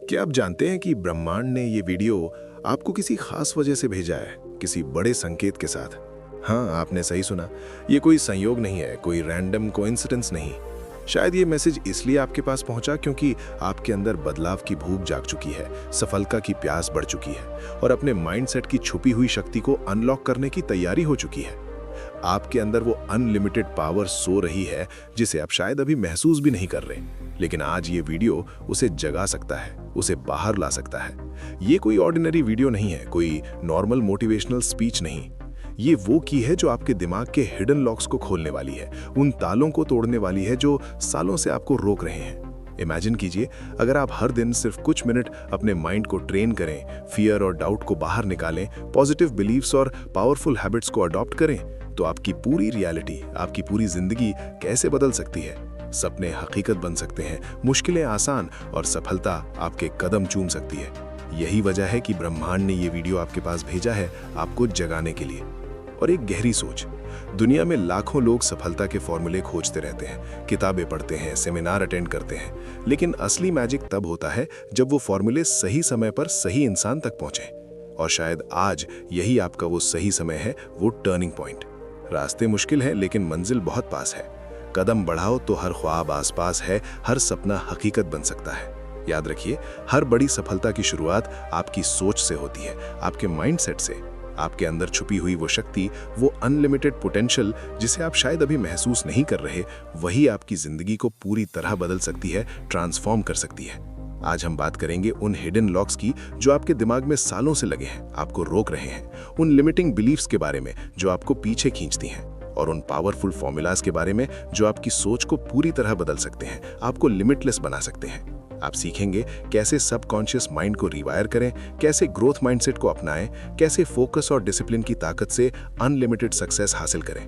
क्या आप जानते हैं कि ब्रह्मांड ने ये वीडियो आपको किसी खास वजह से भेजा है, किसी बड़े संकेत के साथ? हाँ, आपने सही सुना। ये कोई संयोग नहीं है, कोई रैंडम कोइंसिडेंस नहीं। शायद ये मैसेज इसलिए आपके पास पहुंचा क्योंकि आपके अंदर बदलाव की भूख जाग चुकी है, सफलता की प्यास बढ़ चुकी है और अपने माइंडसेट की छुपी हुई शक्ति को अनलॉक करने की तैयारी हो चुकी है। आपके अंदर वो अनलिमिटेड पावर सो रही है जिसे आप शायद अभी महसूस भी नहीं कर रहे, लेकिन आज ये वीडियो उसे जगा सकता है, उसे बाहर ला सकता है। ये कोई ऑर्डिनरी वीडियो नहीं है, कोई नॉर्मल मोटिवेशनल स्पीच नहीं। ये वो की है जो आपके दिमाग के हिडन लॉक्स को खोलने वाली है, उन तालों को तोड़ने वाली है जो सालों से आपको रोक रहे हैं। इमेजिन कीजिए, अगर आप हर दिन सिर्फ कुछ मिनट अपने माइंड को ट्रेन करें, फियर और डाउट को बाहर निकालें, पॉजिटिव बिलीव्स और पावरफुल हैबिट्स को अडॉप्ट करें, तो आपकी पूरी रियलिटी, आपकी पूरी जिंदगी कैसे बदल सकती है। सपने हकीकत बन सकते हैं, मुश्किलें आसान और सफलता आपके कदम चूम सकती है। यही वजह है कि ब्रह्मांड ने ये वीडियो आपके पास भेजा है, आपको जगाने के लिए। और एक गहरी सोच, दुनिया में लाखों लोग सफलता के फॉर्मूले खोजते रहते हैं, किताबें पढ़ते हैं, सेमिनार अटेंड करते हैं, लेकिन असली मैजिक तब होता है जब वो फॉर्मूले सही समय पर सही इंसान तक पहुंचे। और शायद आज यही आपका वो सही समय है, वो टर्निंग पॉइंट। रास्ते मुश्किल हैं, लेकिन मंजिल बहुत पास है। कदम बढ़ाओ तो हर ख्वाब आसपास है, हर सपना हकीकत बन सकता है। याद रखिए, हर बड़ी सफलता की शुरुआत आपकी सोच से होती है, आपके माइंडसेट से। आपके अंदर छुपी हुई वो शक्ति, वो अनलिमिटेड पोटेंशियल जिसे आप शायद अभी महसूस नहीं कर रहे, वही आपकी जिंदगी को पूरी तरह बदल सकती है, ट्रांसफॉर्म कर सकती है। आज हम बात करेंगे उन हिडन लॉक्स की जो आपके दिमाग में सालों से लगे हैं, आपको रोक रहे हैं, उन लिमिटिंग बिलीफ्स के बारे में जो आपको पीछे खींचती हैं, और उन पावरफुल फॉर्मूलाज के बारे में जो आपकी सोच को पूरी तरह बदल सकते हैं, आपको लिमिटलेस बना सकते हैं। आप सीखेंगे कैसे सबकॉन्शियस माइंड को रिवायर करें, कैसे ग्रोथ माइंडसेट को अपनाएं, कैसे फोकस और डिसिप्लिन की ताकत से अनलिमिटेड सक्सेस हासिल करें।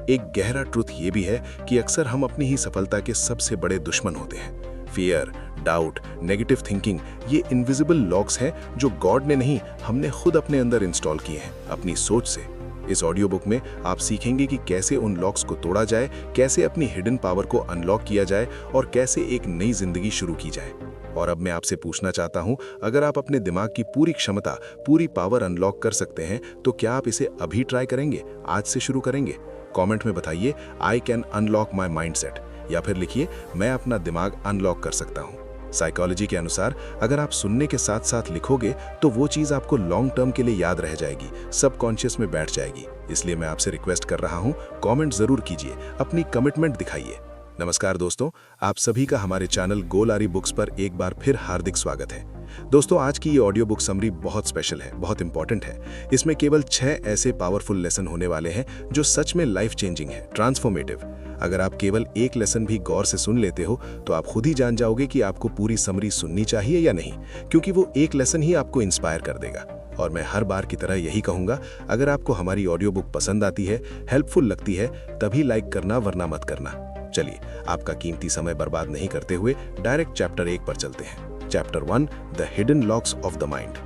एक गहरा ट्रुथ ये भी है कि अक्सर हम अपनी ही सफलता के सबसे बड़े दुश्मन होते हैं। फियर, डाउट, नेगेटिव थिंकिंग, ये इनविजिबल लॉक्स हैं जो गॉड ने नहीं, हमने खुद अपने अंदर इंस्टॉल किए हैं अपनी सोच से। इस ऑडियो बुक में आप सीखेंगे कि कैसे उन लॉक्स को तोड़ा जाए, कैसे अपनी हिडन पावर को अनलॉक किया जाए और कैसे एक नई जिंदगी शुरू की जाए। और अब मैं आपसे पूछना चाहता हूं, अगर आप अपने दिमाग की पूरी क्षमता, पूरी पावर अनलॉक कर सकते हैं, तो क्या आप इसे अभी ट्राई करेंगे, आज से शुरू करेंगे? कमेंट में बताइए, I can unlock my mindset, या फिर लिखिए, मैं अपना दिमाग अनलॉक कर सकता हूँ। साइकोलॉजी के अनुसार अगर आप सुनने के साथ साथ लिखोगे तो वो चीज़ आपको लॉन्ग टर्म के लिए याद रह जाएगी, सबकॉन्शियस में बैठ जाएगी। इसलिए मैं आपसे रिक्वेस्ट कर रहा हूँ, कमेंट जरूर कीजिए, अपनी कमिटमेंट दिखाइए। नमस्कार दोस्तों, आप सभी का हमारे चैनल गोलारी बुक्स पर एक बार फिर हार्दिक स्वागत है। दोस्तों, आज की ये ऑडियो बुक समरी बहुत स्पेशल है, बहुत इंपॉर्टेंट है। इसमें केवल 6 ऐसे पावरफुल लेसन होने वाले हैं जो सच में लाइफ चेंजिंग है, ट्रांसफॉर्मेटिव। अगर आप केवल एक लेसन भी गौर से सुन लेते हो तो आप खुद ही जान जाओगे कि आपको पूरी समरी सुननी चाहिए या नहीं, क्योंकि वो एक लेसन ही आपको इंस्पायर कर देगा। और मैं हर बार की तरह यही कहूँगा, अगर आपको हमारी ऑडियो बुक पसंद आती है, हेल्पफुल लगती है, तभी लाइक करना, वरना मत करना। चलिए, आपका कीमती समय बर्बाद नहीं करते हुए डायरेक्ट चैप्टर 1 पर चलते हैं। Chapter 1, the hidden locks of the mind.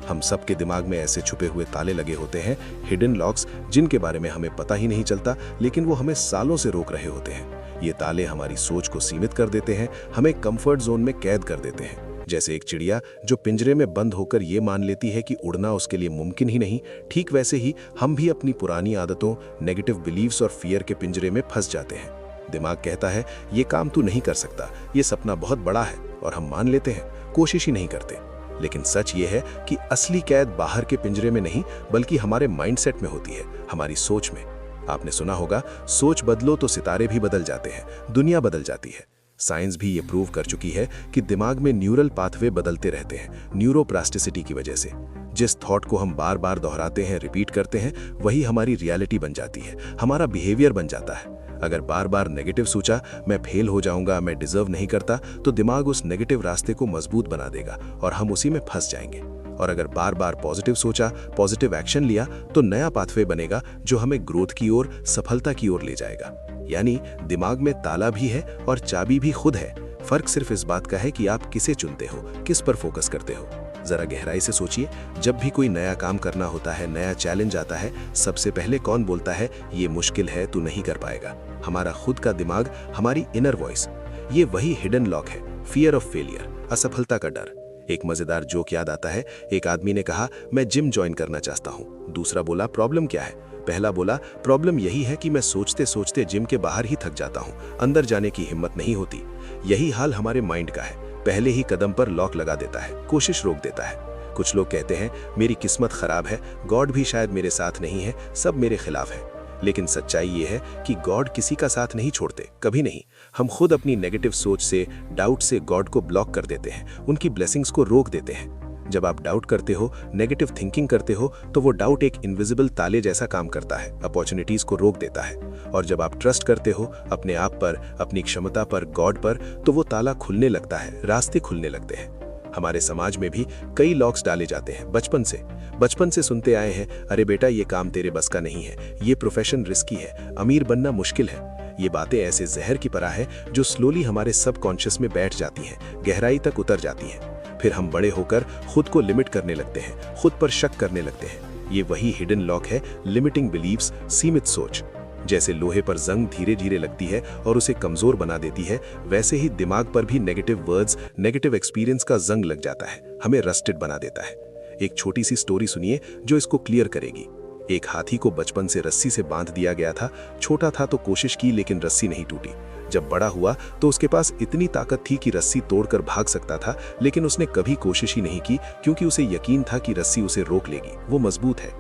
हम सबके दिमाग में ऐसे छुपे हुए ताले लगे होते हैं, हिडन लॉक्स, जिनके बारे में हमें पता ही नहीं चलता, लेकिन वो हमें सालों से रोक रहे होते हैं। ये ताले हमारी सोच को सीमित कर देते हैं, हमें कंफर्ट जोन में कैद कर देते हैं। जैसे एक चिड़िया जो पिंजरे में बंद होकर ये मान लेती है कि उड़ना उसके लिए मुमकिन ही नहीं, ठीक वैसे ही हम भी अपनी पुरानी आदतों, नेगेटिव बिलीव्स और फियर के पिंजरे में फंस जाते हैं। दिमाग कहता है, ये काम तू नहीं कर सकता, ये सपना बहुत बड़ा है, और हम मान लेते हैं, कोशिश ही नहीं करते। लेकिन सच ये है कि असली कैद बाहर के पिंजरे में नहीं, बल्कि हमारे माइंडसेट में होती है, हमारी सोच में। आपने सुना होगा, सोच बदलो तो सितारे भी बदल जाते हैं, दुनिया बदल जाती है। साइंस भी ये प्रूव कर चुकी है कि दिमाग में न्यूरल पाथवे बदलते रहते हैं, न्यूरोप्लास्टिसिटी की वजह से। जिस थॉट को हम बार बार दोहराते हैं, रिपीट करते हैं, वही हमारी रियलिटी बन जाती है, हमारा बिहेवियर बन जाता है। अगर बार बार नेगेटिव सोचा, मैं फेल हो जाऊंगा, मैं डिजर्व नहीं करता, तो दिमाग उस नेगेटिव रास्ते को मजबूत बना देगा और हम उसी में फंस जाएंगे। और अगर बार बार पॉजिटिव सोचा, पॉजिटिव एक्शन लिया, तो नया पाथवे बनेगा जो हमें ग्रोथ की ओर, सफलता की ओर ले जाएगा। यानी दिमाग में ताला भी है और चाबी भी खुद है। फर्क सिर्फ इस बात का है कि आप किसे चुनते हो, किस पर फोकस करते हो। जरा गहराई से सोचिए, जब भी कोई नया काम करना होता है, नया चैलेंज आता है, सबसे पहले कौन बोलता है, ये मुश्किल है, तू नहीं कर पाएगा? हमारा खुद का दिमाग, हमारी इनर वॉइस। ये वही हिडन लॉक है, फियर ऑफ फेलियर, असफलता का डर। एक मजेदार जोक याद आता है। एक आदमी ने कहा, मैं जिम ज्वाइन करना चाहता हूँ। दूसरा बोला, प्रॉब्लम क्या है? पहला बोला, प्रॉब्लम यही है कि मैं सोचते सोचते जिम के बाहर ही थक जाता हूँ, अंदर जाने की हिम्मत नहीं होती। यही हाल हमारे माइंड का है, पहले ही कदम पर लॉक लगा देता है, कोशिश रोक देता है। कुछ लोग कहते हैं मेरी किस्मत खराब है, गॉड भी शायद मेरे साथ नहीं है, सब मेरे खिलाफ है। लेकिन सच्चाई ये है कि गॉड किसी का साथ नहीं छोड़ते, कभी नहीं। हम खुद अपनी नेगेटिव सोच से, डाउट से गॉड को ब्लॉक कर देते हैं, उनकी ब्लेसिंग्स को रोक देते हैं। जब आप डाउट करते हो, नेगेटिव थिंकिंग करते हो, तो वो डाउट एक इनविजिबल ताले जैसा काम करता है, अपॉर्चुनिटीज को रोक देता है। और जब आप ट्रस्ट करते हो अपने आप पर, अपनी क्षमता पर, गॉड पर, तो वो ताला खुलने लगता है, रास्ते खुलने लगते हैं। हमारे समाज में भी कई लॉक्स डाले जाते हैं बचपन से सुनते आए हैं, अरे बेटा ये काम तेरे बस का नहीं है, ये प्रोफेशन रिस्की है, अमीर बनना मुश्किल है। ये बातें ऐसे जहर की तरह है जो स्लोली हमारे सबकॉन्शियस में बैठ जाती हैं, गहराई तक उतर जाती हैं। फिर हम बड़े होकर खुद को लिमिट करने लगते हैं, खुद पर शक करने लगते हैं। ये वही हिडन लॉक है, लिमिटिंग बिलीव्स, सीमित सोच। जैसे लोहे पर जंग धीरे धीरे लगती है और उसे कमजोर बना देती है, वैसे ही दिमाग पर भी नेगेटिव वर्ड्स, नेगेटिव एक्सपीरियंस का जंग लग जाता है, हमें रस्टेड बना देता है। एक छोटी सी स्टोरी सुनिए जो इसको क्लियर करेगी। एक हाथी को बचपन से रस्सी से बांध दिया गया था। छोटा था तो कोशिश की, लेकिन रस्सी नहीं टूटी। जब बड़ा हुआ तो उसके पास इतनी ताकत थी कि रस्सी तोड़कर भाग सकता था, लेकिन उसने कभी कोशिश ही नहीं की, क्योंकि उसे यकीन था कि रस्सी उसे रोक लेगी, वो मजबूत है।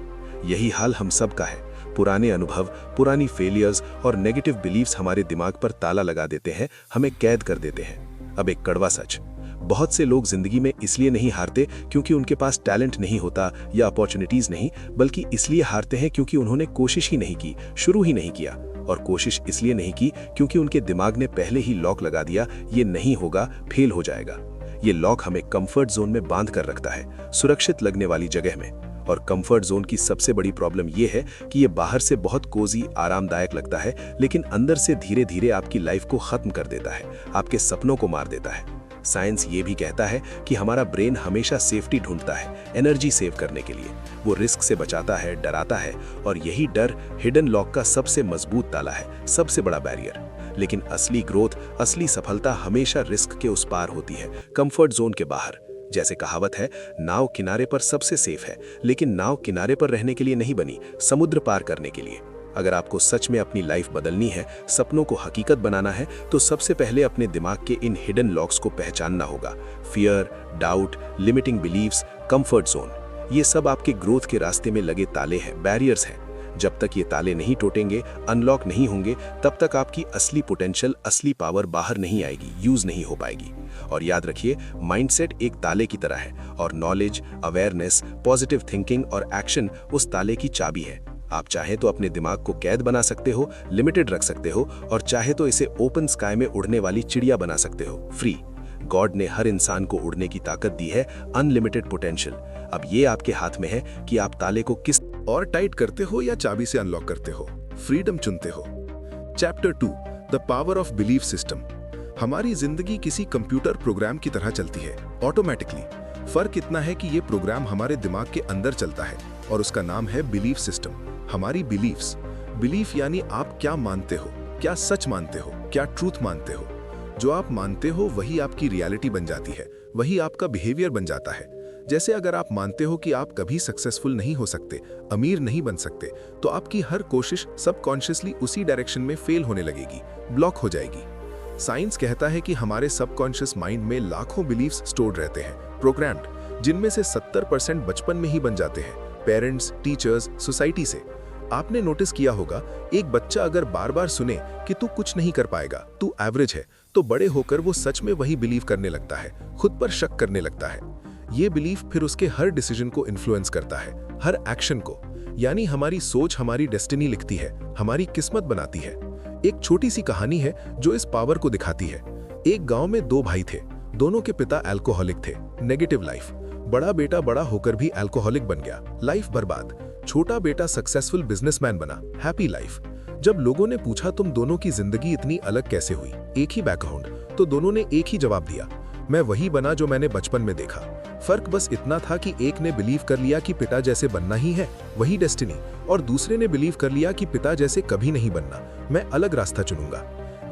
यही हाल हम सब का है। पुराने अनुभव, पुरानी फेलियर्स और नेगेटिव बिलीव्स हमारे दिमाग पर ताला लगा देते हैं, हमें कैद कर देते हैं। अब एक कड़वा सच, बहुत से लोग जिंदगी में इसलिए नहीं हारते क्योंकि उनके पास टैलेंट नहीं होता या अपॉर्चुनिटीज नहीं, बल्कि इसलिए हारते हैं क्योंकि उन्होंने कोशिश ही नहीं की, शुरू ही नहीं किया। और कोशिश इसलिए नहीं की क्योंकि उनके दिमाग ने पहले ही लॉक लगा दिया, ये नहीं होगा, फेल हो जाएगा। ये लॉक हमें कंफर्ट जोन में बांध कर रखता है, सुरक्षित लगने वाली जगह में। और कंफर्ट जोन की सबसे बड़ी प्रॉब्लम ये है कि ये बाहर से बहुत कोजी, आरामदायक लगता है, लेकिन अंदर से धीरे धीरे आपकी लाइफ को खत्म कर देता है, आपके सपनों को मार देता है। साइंस ये भी कहता है कि हमारा ब्रेन हमेशा सेफ्टी ढूंढता है, एनर्जी सेव करने के लिए। वो रिस्क से बचाता है, डराता है, और यही डर हिडन लॉक का सबसे मजबूत ताला है, सबसे बड़ा बैरियर। लेकिन असली ग्रोथ, असली सफलता हमेशा रिस्क के उस पार होती है, कंफर्ट जोन के बाहर। जैसे कहावत है, नाव किनारे पर सबसे सेफ है, लेकिन नाव किनारे पर रहने के लिए नहीं बनी, समुद्र पार करने के लिए। अगर आपको सच में अपनी लाइफ बदलनी है, सपनों को हकीकत बनाना है, तो सबसे पहले अपने दिमाग के इन हिडन लॉक्स को पहचानना होगा। Fear, doubt, limiting beliefs, comfort zone, ये सब आपके ग्रोथ के रास्ते में लगे ताले हैं, बैरियर्स हैं। जब तक ये ताले नहीं टूटेंगे, अनलॉक नहीं होंगे, तब तक आपकी असली पोटेंशियल, असली पावर बाहर नहीं आएगी, यूज नहीं हो पाएगी। और याद रखिए, माइंडसेट एक ताले की तरह है, और नॉलेज, अवेयरनेस, पॉजिटिव थिंकिंग और एक्शन उस ताले की चाबी है। आप चाहे तो अपने दिमाग को कैद बना सकते हो, लिमिटेड रख सकते हो, और चाहे तो इसे ओपन स्काई में उड़ने वाली चिड़िया बना सकते हो, फ्री। गॉड ने हर इंसान को उड़ने की ताकत दी है, अनलिमिटेड पोटेंशियल। अब ये आपके हाथ में है कि आप ताले को किस और टाइट करते हो या चाबी से अनलॉक करते हो, फ्रीडम चुनते हो। Chapter 2, the power of belief system. हमारी जिंदगी किसी कंप्यूटर प्रोग्राम की तरह चलती है, ऑटोमेटिकली। फर्क इतना है कि ये प्रोग्राम हमारे दिमाग के अंदर चलता है, और उसका नाम है बिलीफ सिस्टम। हमारी बिलीफ्स, बिलीफ यानी आप क्या मानते हो, क्या सच मानते हो, क्या ट्रूथ मानते हो। जो आप मानते हो वही आपकी रियलिटी बन जाती है, वही आपका बिहेवियर बन जाता है। जैसे अगर आप मानते हो कि आप कभी सक्सेसफुल नहीं हो सकते, अमीर नहीं बन सकते, तो आपकी हर कोशिश सबकॉन्शियसली उसी डायरेक्शन में फेल होने लगेगी, ब्लॉक हो जाएगी। साइंस कहता है कि हमारे सबकॉन्शियस माइंड में लाखों बिलीफ्स स्टोर्ड रहते हैं, प्रोग्राम्ड, जिनमें से 70% बचपन में ही बन जाते हैं, पेरेंट्स, टीचर्स, सोसाइटी से। आपने नोटिस किया होगा, एक बच्चा अगर बार बार सुने कि तू कुछ नहीं कर पाएगा, तू एवरेज है, तो बड़े होकर वो सच में वही बिलीव करने लगता है, खुद पर शक करने लगता है। ये बिलीफ फिर उसके हर डिसीजन को इन्फ्लुएंस करता है, हर एक्शन को। यानी हमारी सोच हमारी डेस्टिनी लिखती है, हमारी किस्मत बनाती है। एक छोटी सी कहानी है जो इस पावर को दिखाती है। एक गांव में 2 भाई थे, दोनों के पिता अल्कोहलिक थे, नेगेटिव लाइफ। बड़ा बेटा बड़ा होकर भी अल्कोहलिक बन गया, लाइफ बर्बाद। छोटा बेटा सक्सेसफुल बिजनेसमैन बना, हैप्पी लाइफ। जब लोगों ने पूछा तुम दोनों की जिंदगी इतनी अलग कैसे हुई, एक ही बैकग्राउंड, तो दोनों ने एक ही जवाब दिया, मैं वही बना जो मैंने बचपन में देखा। फर्क बस इतना था कि एक ने बिलीव कर लिया कि पिता जैसे बनना ही है, वही डेस्टिनी, और दूसरे ने बिलीव कर लिया कि पिता जैसे कभी नहीं बनना, मैं अलग रास्ता चुनूंगा।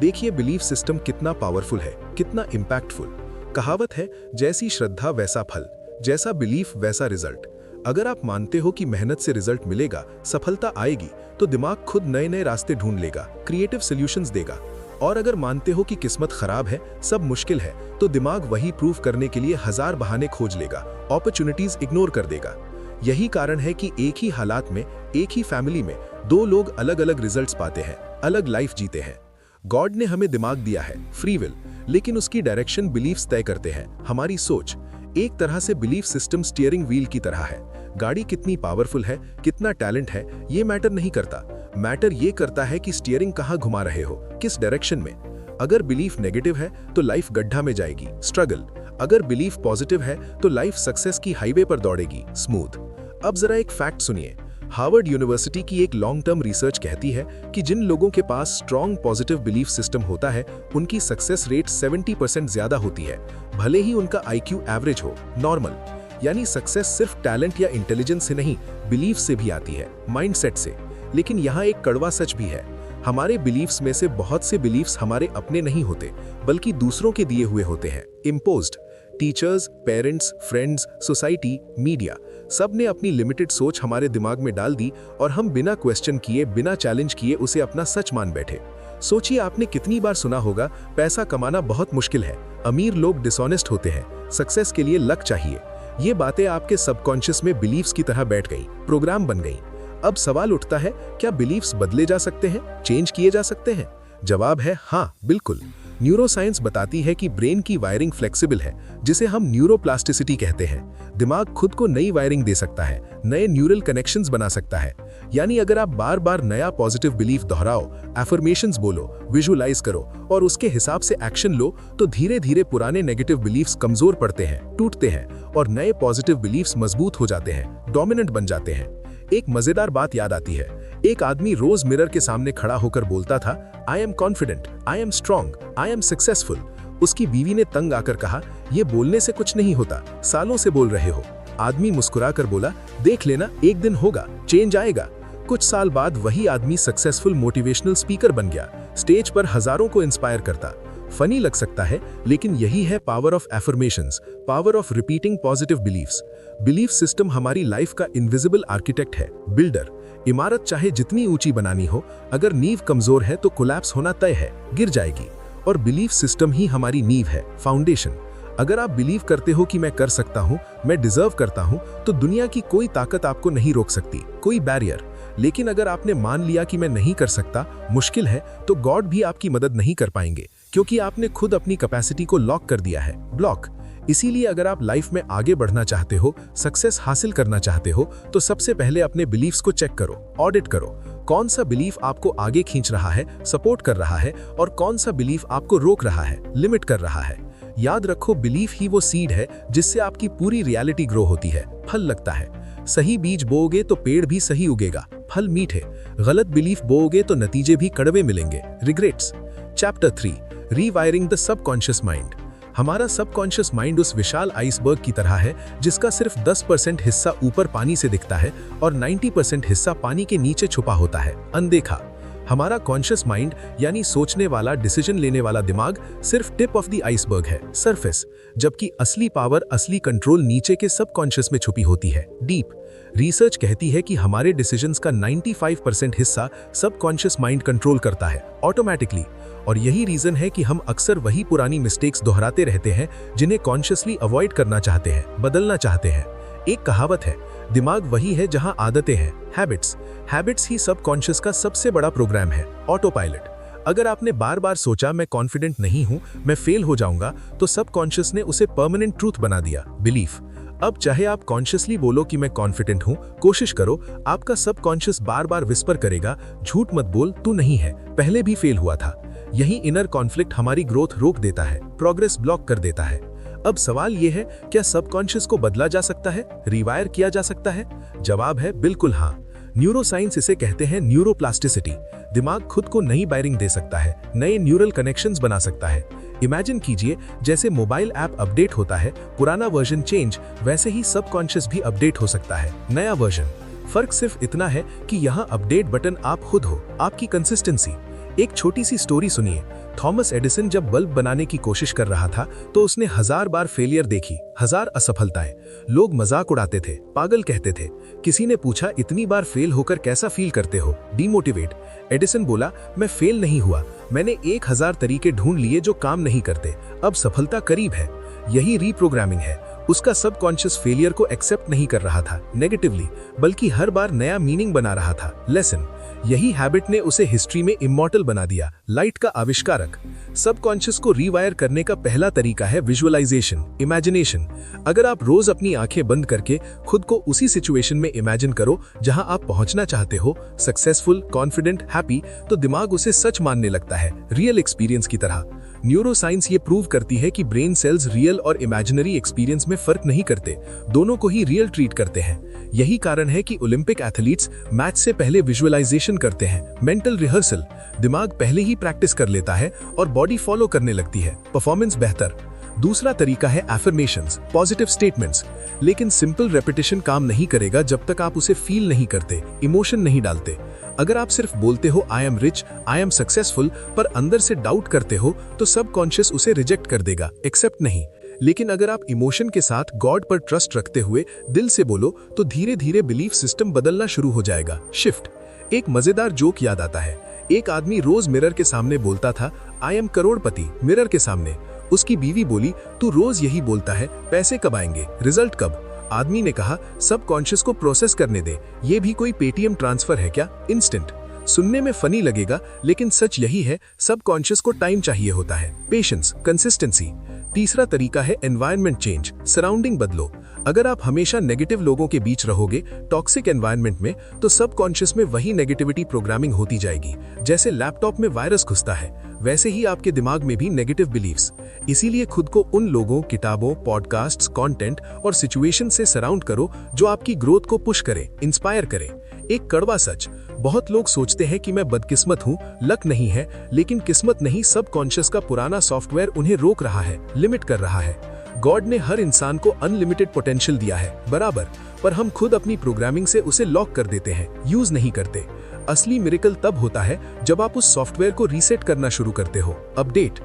देखिए बिलीफ सिस्टम कितना पावरफुल है, कितना इम्पैक्टफुल। कहावत है, जैसी श्रद्धा वैसा फल, जैसा बिलीफ वैसा रिजल्ट। अगर आप मानते हो कि मेहनत से रिजल्ट मिलेगा, सफलता आएगी, तो दिमाग खुद नए नए रास्ते ढूंढ लेगा, क्रिएटिव सॉल्यूशंस देगा। और अगर मानते हो कि किस्मत खराब है, सब मुश्किल है, तो दिमाग वही प्रूव करने के लिए हजार बहाने खोज लेगा, अपॉर्चुनिटीज इग्नोर कर देगा। यही कारण है कि एक ही हालात में, एक ही फैमिली में दो लोग अलग अलग रिजल्ट्स पाते हैं, अलग लाइफ जीते हैं। गॉड ने हमें दिमाग दिया है, फ्री विल, लेकिन उसकी डायरेक्शन बिलीफ्स तय करते हैं, हमारी सोच। एक तरह से बिलीफ सिस्टम स्टीयरिंग व्हील की तरह है। गाड़ी कितनी पावरफुल है, कितना टैलेंट है, ये मैटर नहीं करता। मैटर ये करता है कि स्टीयरिंग कहाँ घुमा रहे हो, किस डायरेक्शन में। अगर बिलीफ नेगेटिव है तो लाइफ गड्ढा में जाएगी, स्ट्रगल। अगर बिलीफ पॉजिटिव है तो लाइफ सक्सेस की हाईवे पर दौड़ेगी, स्मूथ। अब जरा एक फैक्ट सुनिए। हार्वर्ड यूनिवर्सिटी की एक लॉन्ग टर्म रिसर्च कहती है कि जिन लोगों के पास स्ट्रॉन्ग पॉजिटिव बिलीफ सिस्टम होता है, उनकी सक्सेस रेट 70% ज्यादा होती है, भले ही उनका IQ एवरेज हो, नॉर्मल। यानी सक्सेस सिर्फ टैलेंट या इंटेलिजेंस से नहीं, बिलीफ से भी आती है, माइंडसेट से। लेकिन यहाँ एक कड़वा सच भी है, हमारे बिलीफ्स में से बहुत से बिलीफ्स हमारे अपने नहीं होते, बल्कि दूसरों के दिए हुए होते हैं, imposed. Teachers, parents, friends, society, media, सब ने अपनी लिमिटेड सोच हमारे दिमाग में डाल दी और हम बिना क्वेश्चन किए, बिना चैलेंज किए उसे अपना सच मान बैठे। सोचिए, आपने कितनी बार सुना होगा, पैसा कमाना बहुत मुश्किल है, अमीर लोग डिसऑनेस्ट होते हैं, सक्सेस के लिए लक चाहिए। ये बातें आपके सबकॉन्शियस में बिलीफ्स की तरह बैठ गई, प्रोग्राम बन गई। अब सवाल उठता है, क्या बिलीफ्स बदले जा सकते हैं, चेंज किए जा सकते हैं? जवाब है हाँ, बिल्कुल। न्यूरोसाइंस बताती है कि ब्रेन की वायरिंग फ्लेक्सिबल है, जिसे हम न्यूरोप्लास्टिसिटी कहते हैं। दिमाग खुद को नई वायरिंग दे सकता है, नए न्यूरल कनेक्शंस बना सकता है। यानी अगर आप बार बार नया पॉजिटिव बिलीफ दोहराओ, एफर्मेशंस बोलो, विजुअलाइज करो और उसके हिसाब से एक्शन लो, तो धीरे धीरे पुराने नेगेटिव बिलीफ्स कमजोर पड़ते हैं, टूटते हैं और नए पॉजिटिव बिलीफ्स मजबूत हो जाते हैं, डोमिनेंट बन जाते हैं। एक मजेदार बात याद आती है। एक आदमी रोज मिरर के सामने खड़ा होकर बोलता था, I am confident, I am strong, I am successful. उसकी बीवी ने तंग आकर कहा, ये बोलने से कुछ नहीं होता, सालों से बोल रहे हो। आदमी मुस्कुराकर बोला, देख लेना, एक दिन होगा, चेंज आएगा। कुछ साल बाद वही आदमी सक्सेसफुल मोटिवेशनल स्पीकर बन गया, स्टेज पर हजारों को इंस्पायर करता। फनी लग सकता है, लेकिन यही है power of affirmations, power of repeating positive beliefs. Belief system हमारी लाइफ का इनविजिबल आर्किटेक्ट है, बिल्डर। इमारत चाहे जितनी ऊंची बनानी हो, अगर नींव कमजोर है तो कोलैप्स होना तय है, गिर जाएगी। और बिलीफ सिस्टम ही हमारी नींव है, फाउंडेशन। अगर आप बिलीव करते हो कि मैं कर सकता हूं, मैं डिजर्व करता हूं, तो दुनिया की कोई ताकत आपको नहीं रोक सकती, कोई बैरियर। लेकिन अगर आपने मान लिया कि मैं नहीं कर सकता, मुश्किल है, तो गॉड भी आपकी मदद नहीं कर पाएंगे, क्योंकि आपने खुद अपनी कैपेसिटी को लॉक कर दिया है, ब्लॉक। इसीलिए अगर आप लाइफ में आगे बढ़ना चाहते हो, सक्सेस हासिल करना चाहते हो, तो सबसे पहले अपने बिलीफ्स को चेक करो, ऑडिट करो। कौन सा बिलीफ आपको आगे खींच रहा है, सपोर्ट कर रहा है, और कौन सा बिलीफ आपको रोक रहा है, लिमिट कर रहा है। याद रखो, बिलीफ ही वो सीड है जिससे आपकी पूरी रियलिटी ग्रो होती है, फल लगता है। सही बीज बोओगे तो पेड़ भी सही उगेगा, फल मीठे। गलत बिलीफ बोओगे तो नतीजे भी कड़वे मिलेंगे, regrets. Chapter 3, rewiring the subconscious mind. हमारा सबकॉन्शियस माइंड उस विशाल आइसबर्ग की तरह है जिसका सिर्फ 10% हिस्सा ऊपर पानी से दिखता है और 90% हिस्सा पानी के नीचे छुपा होता है, अनदेखा। हमारा कॉन्शियस माइंड यानी सोचने वाला, डिसीजन लेने वाला दिमाग सिर्फ टिप ऑफ द आइसबर्ग है, सरफेस। जबकि असली पावर, असली कंट्रोल नीचे के सबकॉन्शियस में छुपी होती है, डीप। रिसर्च कहती है कि हमारे डिसीजंस का 95% हिस्सा सबकॉन्शियस माइंड कंट्रोल करता है, ऑटोमेटिकली। और यही रीजन है कि हम अक्सर वही पुरानी मिस्टेक्स दोहराते रहते हैं जिन्हें कॉन्शियसली अवॉइड करना चाहते हैं, बदलना चाहते हैं। एक कहावत है, दिमाग वही है जहां आदतें हैं, हैबिट्स। हैबिट्स ही सबकॉन्शियस का सबसे बड़ा प्रोग्राम है, ऑटो पायलट। अगर आपने बार बार सोचा मैं कॉन्फिडेंट नहीं हूं, मैं फेल हो जाऊंगा, तो सबकॉन्शियस ने उसे परमानेंट ट्रूथ बना दिया, बिलीफ। अब चाहे आप कॉन्शियसली बोलो कि मैं कॉन्फिडेंट हूं, कोशिश करो, आपका सबकॉन्शियस बार बार विस्पर करेगा, झूठ मत बोल, तू नहीं है, पहले भी फेल हुआ था। यही इनर कॉन्फ्लिक्ट हमारी ग्रोथ रोक देता है, प्रोग्रेस ब्लॉक कर देता है। अब सवाल यह है, क्या सबकॉन्शियस को बदला जा सकता है, रिवायर किया जा सकता है? जवाब है बिल्कुल हाँ। न्यूरोसाइंस इसे कहते हैं न्यूरोप्लास्टिसिटी। दिमाग खुद को नई वायरिंग दे सकता है, नए न्यूरल कनेक्शंस बना सकता है। इमेजिन कीजिए, जैसे मोबाइल ऐप अपडेट होता है, पुराना वर्जन चेंज, वैसे ही सबकॉन्शियस भी अपडेट हो सकता है, नया वर्जन। फर्क सिर्फ इतना है कि यहाँ अपडेट बटन आप खुद हो, आपकी कंसिस्टेंसी। एक छोटी सी स्टोरी सुनिए। थॉमस एडिसन जब बल्ब बनाने की कोशिश कर रहा था तो उसने 1000 बार फेलियर देखी, 1000 असफलताएं। लोग मजाक उड़ाते थे, पागल कहते थे। किसी ने पूछा, इतनी बार फेल होकर कैसा फील करते हो? डीमोटिवेट। एडिसन बोला, मैं फेल नहीं हुआ, मैंने 1000 तरीके ढूंढ लिए जो काम नहीं करते, अब सफलता करीब है। यही रीप्रोग्रामिंग है। उसका सबकॉन्शियस फेलियर को एक्सेप्ट नहीं कर रहा था नेगेटिवली, बल्कि हर बार नया मीनिंग बना रहा था, लेसन। यही हैबिट ने उसे हिस्ट्री में इमॉर्टल बना दिया, लाइट का आविष्कारक। सबकॉन्शियस को रीवायर करने का पहला तरीका है विजुअलाइजेशन, इमेजिनेशन। अगर आप रोज अपनी आंखें बंद करके खुद को उसी सिचुएशन में इमेजिन करो जहां आप पहुंचना चाहते हो, सक्सेसफुल, कॉन्फिडेंट, हैप्पी, तो दिमाग उसे सच मानने लगता है, रियल एक्सपीरियंस की तरह। न्यूरोसाइंस ये प्रूव करती है कि ब्रेन सेल्स रियल और इमेजिनरी एक्सपीरियंस में फर्क नहीं करते, दोनों को ही रियल ट्रीट करते हैं। यही कारण है कि ओलंपिक एथलीट्स मैच से पहले विजुअलाइजेशन करते हैं, मेंटल रिहर्सल। दिमाग पहले ही प्रैक्टिस कर लेता है और बॉडी फॉलो करने लगती है, परफॉर्मेंस बेहतर। दूसरा तरीका है एफर्मेशंस, पॉजिटिव स्टेटमेंट्स। लेकिन सिंपल रेपिटेशन काम नहीं करेगा जब तक आप उसे फील नहीं करते, इमोशन नहीं डालते। अगर आप सिर्फ बोलते हो I am rich, I am successful, पर अंदर से डाउट करते हो, तो सबकॉन्शियस उसे रिजेक्ट कर देगा, एक्सेप्ट नहीं। लेकिन अगर आप इमोशन के साथ गॉड पर ट्रस्ट रखते हुए दिल से बोलो, तो धीरे धीरे बिलीफ सिस्टम बदलना शुरू हो जाएगा, शिफ्ट। एक मजेदार जोक याद आता है। एक आदमी रोज मिरर के सामने बोलता था, आई एम करोड़पति, मिरर के सामने। उसकी बीवी बोली, तू रोज यही बोलता है, पैसे कब आएंगे, रिजल्ट कब? आदमी ने कहा, सबकॉन्शियस को प्रोसेस करने दे, ये भी कोई पेटीएम ट्रांसफर है क्या, इंस्टेंट? सुनने में फनी लगेगा, लेकिन सच यही है, सबकॉन्शियस को टाइम चाहिए होता है, पेशेंस, कंसिस्टेंसी। तीसरा तरीका है एनवायरनमेंट चेंज, सराउंडिंग बदलो। अगर आप हमेशा नेगेटिव लोगों के बीच रहोगे, टॉक्सिक एनवायरनमेंट में, तो सबकॉन्शियस में वही नेगेटिविटी प्रोग्रामिंग होती जाएगी। जैसे लैपटॉप में वायरस घुसता है, वैसे ही आपके दिमाग में भी नेगेटिव बिलीव्स। इसीलिए खुद को उन लोगों, किताबों, पॉडकास्ट्स, कंटेंट और सिचुएशन से सराउंड करो जो आपकी ग्रोथ को पुश करे, इंस्पायर करे। एक कड़वा सच, बहुत लोग सोचते हैं कि मैं बदकिस्मत हूँ, लक नहीं है, लेकिन किस्मत नहीं, सबकॉन्शियस का पुराना सॉफ्टवेयर उन्हें रोक रहा है, लिमिट कर रहा है। गॉड ने हर इंसान को अनलिमिटेड पोटेंशियल दिया है, बराबर, पर हम खुद अपनी प्रोग्रामिंग से उसे लॉक कर देते हैं, यूज नहीं करते। असली मिरेकल तब होता है जब आप उस सॉफ्टवेयर को रीसेट करना शुरू करते हो, अपडेट।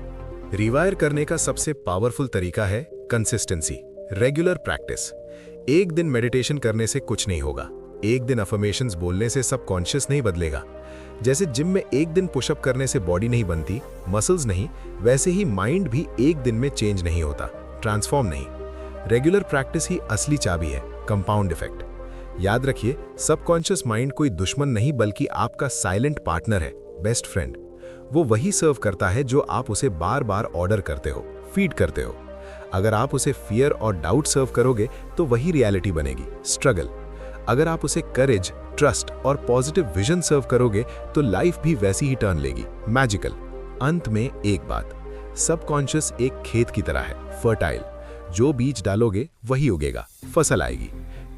रिवायर करने का सबसे पावरफुल तरीका है कंसिस्टेंसी, रेगुलर प्रैक्टिस। एक दिन मेडिटेशन करने से कुछ नहीं होगा, एक दिन अफर्मेशंस बोलने से सबकॉन्शियस नहीं बदलेगा। जैसे जिम में एक दिन पुशअप करने से बॉडी नहीं बनती, मसल्स नहीं, वैसे ही माइंड भी एक दिन में चेंज नहीं होता, ट्रांसफॉर्म नहीं। रेगुलर प्रैक्टिस ही असली चाबी है, कंपाउंड इफेक्ट। याद रखिए, सबकॉन्शियस माइंड कोई दुश्मन नहीं, बल्कि आपका साइलेंट पार्टनर है, बेस्ट फ्रेंड। वो वही सर्व करता है जो आप उसे बार बार ऑर्डर करते हो, फीड करते हो। अगर आप उसे फियर और डाउट सर्व करोगे तो वही रियलिटी बनेगी, स्ट्रगल। अगर आप उसे करेज, ट्रस्ट और पॉजिटिव विजन सर्व करोगे तो लाइफ भी वैसी ही टर्न लेगी, मैजिकल। अंत में एक बात, सबकॉन्शियस एक खेत की तरह है, फर्टाइल। जो बीज डालोगे वही उगेगा, फसल आएगी।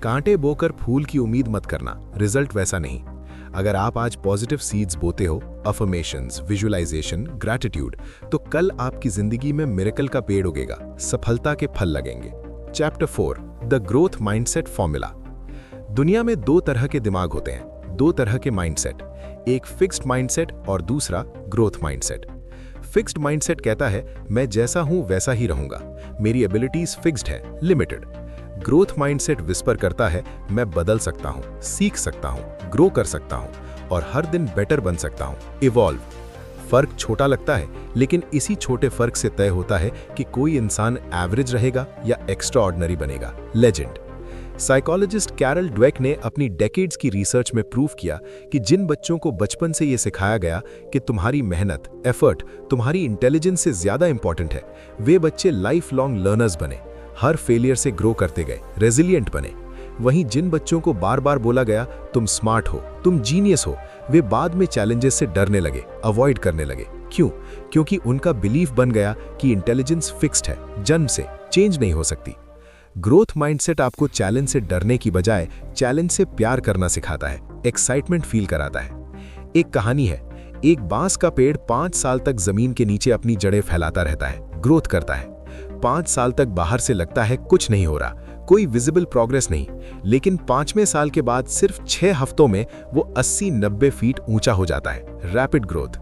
कांटे बोकर फूल की उम्मीद मत करना, रिजल्ट वैसा नहीं। अगर आप आज पॉजिटिव सीड्स बोते हो, अफर्मेशंस, विजुअलाइजेशन, ग्रैटिट्यूड, तो कल आपकी जिंदगी में मिरेकल का पेड़ उगेगा, सफलता के फल लगेंगे। Chapter 4, the growth mindset formula. दुनिया में दो तरह के दिमाग होते हैं, दो तरह के माइंडसेट, एक फिक्स्ड माइंडसेट और दूसरा ग्रोथ माइंडसेट। फिक्स्ड माइंडसेट कहता है, मैं जैसा हूं वैसा ही रहूंगा, मेरी एबिलिटीज फिक्स्ड है, लिमिटेड। ग्रोथ माइंडसेट विस्पर करता है, मैं बदल सकता हूं, सीख सकता हूं, ग्रो कर सकता हूं और हर दिन बेटर बन सकता हूं, इवॉल्व। फर्क छोटा लगता है, लेकिन इसी छोटे फर्क से तय होता है कि कोई इंसान एवरेज रहेगा या एक्स्ट्राऑर्डिनरी बनेगा, लेजेंड। साइकोलॉजिस्ट कैरल ड्वेक ने अपनी डेकेड्स की रिसर्च में प्रूव किया कि जिन बच्चों को बचपन से ये सिखाया गया कि तुम्हारी मेहनत, एफर्ट तुम्हारी इंटेलिजेंस से ज्यादा इंपॉर्टेंट है, वे बच्चे लाइफ लॉन्ग लर्नर्स बने, हर फेलियर से ग्रो करते गए, रेजिलिएंट बने। वहीं जिन बच्चों को बार बार बोला गया तुम स्मार्ट हो, तुम जीनियस हो, वे बाद में चैलेंजेस से डरने लगे, अवॉइड करने लगे। क्यों? क्योंकि उनका बिलीफ बन गया कि इंटेलिजेंस फिक्स्ड है, जन्म से, चेंज नहीं हो सकती। ग्रोथ माइंडसेट आपको चैलेंज से डरने की बजाय चैलेंज से प्यार करना सिखाता है, एक्साइटमेंट फील कराता है। एक कहानी है, एक बांस का पेड़ 5 साल तक जमीन के नीचे अपनी जड़ें फैलाता रहता है, ग्रोथ करता है। 5 साल तक बाहर से लगता है कुछ नहीं हो रहा, कोई विजिबल प्रोग्रेस नहीं, लेकिन 5वें साल के बाद सिर्फ 6 हफ्तों में वो 80-90 फीट ऊंचा हो जाता है, रैपिड ग्रोथ।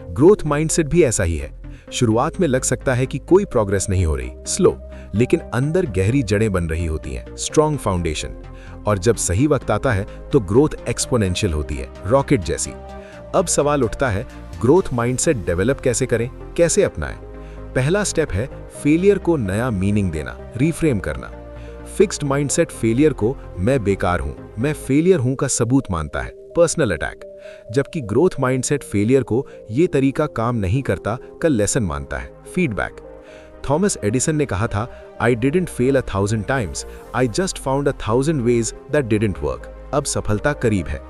ग्रोथ माइंडसेट भी ऐसा ही है। शुरुआत में लग सकता है कि कोई प्रोग्रेस नहीं हो रही, स्लो, लेकिन अंदर गहरी जड़ें बन रही होती हैं, स्ट्रॉन्ग फाउंडेशन। और जब सही वक्त आता है तो ग्रोथ एक्सपोनेंशियल होती है, रॉकेट जैसी। अब सवाल उठता है, ग्रोथ माइंडसेट डेवलप कैसे करें, कैसे अपनाएं? पहला स्टेप है फेलियर को नया मीनिंग देना, रिफ्रेम करना। फिक्स्ड माइंडसेट फेलियर को मैं बेकार हूं, मैं फेलियर हूं का सबूत मानता है, पर्सनल अटैक। जबकि ग्रोथ माइंडसेट फेलियर को ये तरीका काम नहीं करता का लेसन मानता है, फीडबैक। थॉमस एडिसन ने कहा था, I didn't fail 1000 times, I just found 1000 ways that didn't work. अब सफलता करीब है।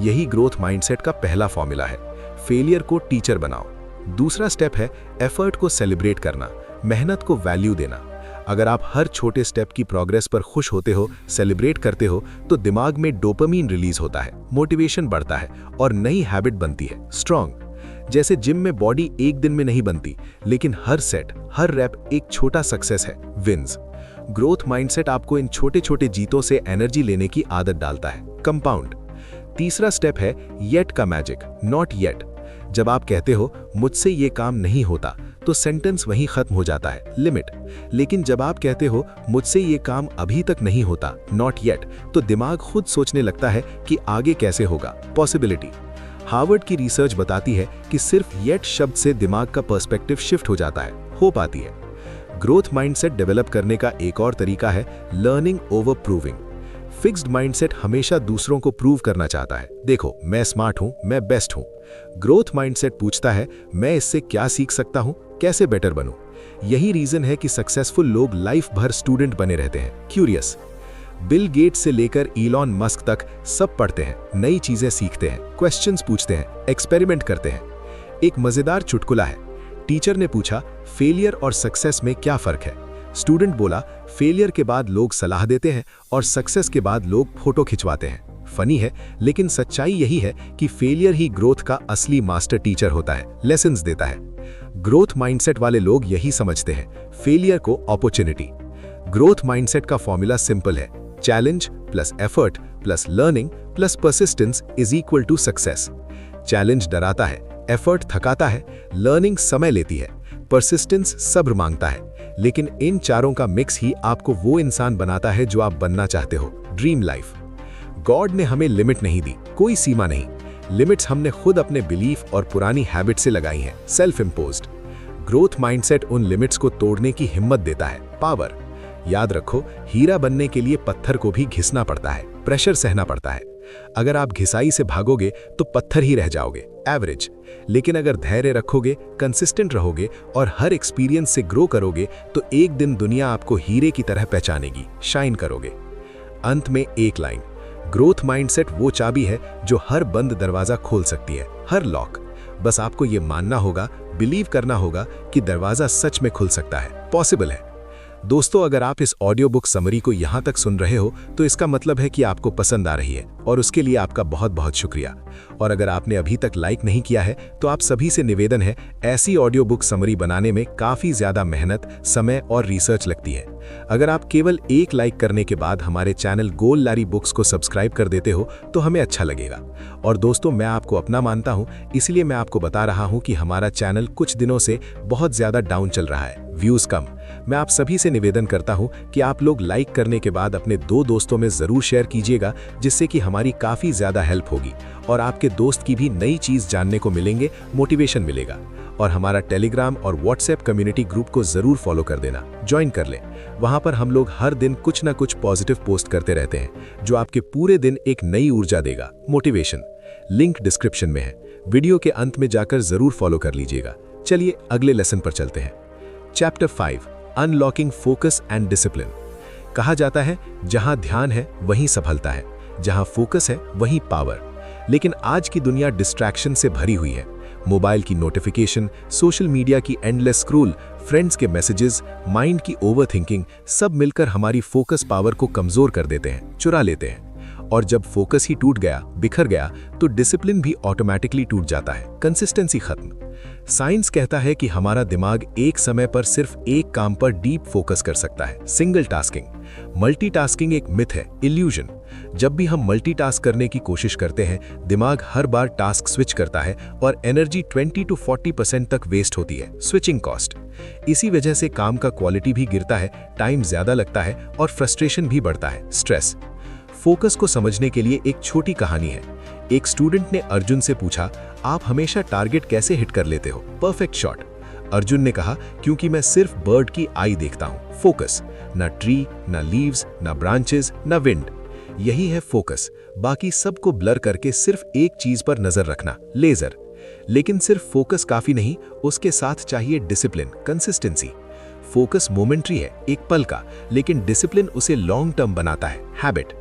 यही ग्रोथ माइंडसेट का पहला फॉर्मूला है, फेलियर को टीचर बनाओ। दूसरा स्टेप है एफर्ट को सेलिब्रेट करना, मेहनत को वैल्यू देना। अगर आप हर छोटे स्टेप की प्रोग्रेस पर खुश होते हो, सेलिब्रेट करते हो, तो दिमाग में डोपामीन रिलीज होता है, मोटिवेशन बढ़ता है और नई हैबिट बनती है, स्ट्रॉन्ग। जैसे जिम में बॉडी एक दिन में नहीं बनती, लेकिन हर सेट, हर रैप एक छोटा सक्सेस है, विंस। ग्रोथ माइंडसेट आपको इन छोटे छोटे जीतों से एनर्जी लेने की आदत डालता है, कंपाउंड। तीसरा स्टेप है येट का मैजिक, नॉट येट। जब आप कहते हो मुझसे ये काम नहीं होता, तो सेंटेंस वहीं खत्म हो जाता है, लिमिट। लेकिन जब आप कहते हो मुझसे ये काम अभी तक नहीं होता, नॉट येट, तो दिमाग खुद सोचने लगता है कि आगे कैसे होगा, पॉसिबिलिटी। हार्वर्ड की रिसर्च बताती है कि सिर्फ येट शब्द से दिमाग का पर्सपेक्टिव शिफ्ट हो जाता है, हो पाती है। ग्रोथ माइंडसेट डेवलप करने का एक और तरीका है learning over proving. Fixed mindset हमेशा दूसरों को प्रूव करना चाहता है, देखो मैं स्मार्ट हूं, मैं बेस्ट हूं। ग्रोथ माइंडसेट पूछता है, मैं इससे क्या सीख सकता हूं, कैसे बेटर बनूं। यही रीजन है कि सक्सेसफुल लोग लाइफ भर स्टूडेंट बने रहते हैं, क्यूरियस। बिल गेट्स से लेकर इलॉन मस्क तक सब पढ़ते हैं, नई चीजें सीखते हैं, क्वेश्चंस पूछते हैं, एक्सपेरिमेंट करते हैं। एक मजेदार चुटकुला है, टीचर ने पूछा फेलियर और सक्सेस में क्या फर्क है। स्टूडेंट बोला, फेलियर के बाद लोग सलाह देते हैं और सक्सेस के बाद लोग फोटो खिंचवाते हैं। फनी है, लेकिन सच्चाई यही है कि फेलियर ही ग्रोथ का असली मास्टर टीचर होता है, लेसन्स देता है। ग्रोथ माइंडसेट वाले लोग यही समझते हैं, फेलियर को अपॉर्चुनिटी। ग्रोथ माइंडसेट का फॉर्मूला सिंपल है, challenge plus effort plus learning plus persistence is equal to success. Challenge डराता है, एफर्ट थकाता है, लर्निंग समय लेती है, परसिस्टेंस सब्र मांगता है। लेकिन इन चारों का मिक्स ही आपको वो इंसान बनाता है जो आप बनना चाहते हो, ड्रीम लाइफ। गॉड ने हमें लिमिट नहीं दी, कोई सीमा नहीं। लिमिट्स हमने खुद अपने बिलीफ और पुरानी हैबिट से लगाई हैं, सेल्फ इम्पोज्ड। ग्रोथ माइंडसेट उन लिमिट्स को तोड़ने की हिम्मत देता है, पावर। याद रखो, हीरा बनने के लिए पत्थर को भी घिसना पड़ता है, प्रेशर सहना पड़ता है। अगर आप घिसाई से भागोगे तो पत्थर ही रह जाओगे, एवरेज। लेकिन अगर धैर्य रखोगे, कंसिस्टेंट रहोगे और हर एक्सपीरियंस से ग्रो करोगे, तो एक दिन दुनिया आपको हीरे की तरह पहचानेगी, शाइन करोगे। अंत में एक लाइन, ग्रोथ माइंडसेट वो चाबी है जो हर बंद दरवाजा खोल सकती है, हर लॉक। बस आपको ये मानना होगा, बिलीव करना होगा कि दरवाजा सच में खुल सकता है, पॉसिबल है। दोस्तों, अगर आप इस ऑडियो बुक समरी को यहाँ तक सुन रहे हो तो इसका मतलब है कि आपको पसंद आ रही है और उसके लिए आपका बहुत बहुत शुक्रिया। और अगर आपने अभी तक लाइक नहीं किया है तो आप सभी से निवेदन है, ऐसी ऑडियो बुक समरी बनाने में काफ़ी ज़्यादा मेहनत, समय और रिसर्च लगती है। अगर आप केवल एक लाइक करने के बाद हमारे चैनल गोल लारी बुक्स को सब्सक्राइब कर देते हो तो हमें अच्छा लगेगा। और दोस्तों, मैं आपको अपना मानता हूँ, इसलिए मैं आपको बता रहा हूँ कि हमारा चैनल कुछ दिनों से बहुत ज़्यादा डाउन चल रहा है, व्यूज़ कम। मैं आप सभी से निवेदन करता हूं कि आप लोग लाइक करने के बाद अपने 2 दोस्तों में जरूर शेयर कीजिएगा, जिससे कि हमारी काफी ज्यादा हेल्प होगी और आपके दोस्त की भी नई चीज जानने को मिलेंगे, मोटिवेशन मिलेगा। और हमारा टेलीग्राम और व्हाट्सएप कम्युनिटी ग्रुप को जरूर फॉलो कर देना, ज्वाइन कर लें। वहां पर हम लोग हर दिन कुछ ना कुछ पॉजिटिव पोस्ट करते रहते हैं जो आपके पूरे दिन एक नई ऊर्जा देगा, मोटिवेशन। लिंक डिस्क्रिप्शन में है, वीडियो के अंत में जाकर जरूर फॉलो कर लीजिएगा। चलिए अगले लेसन पर चलते हैं। Chapter 5, unlocking focus and discipline. कहा जाता है, जहां ध्यान है वहीं सफलता है, जहां फोकस है वहीं पावर। लेकिन आज की दुनिया डिस्ट्रैक्शन से भरी हुई है। मोबाइल की नोटिफिकेशन, सोशल मीडिया की एंडलेस स्क्रॉल, फ्रेंड्स के मैसेजेस, माइंड की ओवरथिंकिंग, सब मिलकर हमारी फोकस पावर को कमजोर कर देते हैं, चुरा लेते हैं। और जब फोकस ही टूट गया, बिखर गया, तो डिसिप्लिन भी ऑटोमेटिकली टूट जाता है, कंसिस्टेंसी खत्म। साइंस कहता है कि हमारा दिमाग एक समय पर सिर्फ एक काम पर डीप फोकस कर सकता है, सिंगल टास्किंग। मल्टीटास्किंग एक मिथ है, इल्यूजन। जब भी हम मल्टीटास्क करने की कोशिश करते हैं, दिमाग हर बार टास्क स्विच करता है और एनर्जी 20 to 40% तक वेस्ट होती है, स्विचिंग कॉस्ट। इसी वजह से काम का क्वालिटी भी गिरता है, टाइम ज्यादा लगता है और फ्रस्ट्रेशन भी बढ़ता है, स्ट्रेस। फोकस को समझने के लिए एक छोटी कहानी है। एक स्टूडेंट ने अर्जुन से पूछा, आप हमेशा टारगेट कैसे हिट कर लेते हो, परफेक्ट शॉट? अर्जुन ने कहा, क्योंकि मैं सिर्फ बर्ड की आई देखता हूं, फोकस। ना ट्री, ना लीव्स, ना ब्रांचेस, ना विंड। यही है फोकस, बाकी सबको ब्लर करके सिर्फ एक चीज पर नजर रखना, लेजर। लेकिन सिर्फ फोकस काफी नहीं, उसके साथ चाहिए डिसिप्लिन, कंसिस्टेंसी। फोकस मोमेंट्री है, एक पल का, लेकिन डिसिप्लिन उसे लॉन्ग टर्म बनाता है, हैबिट।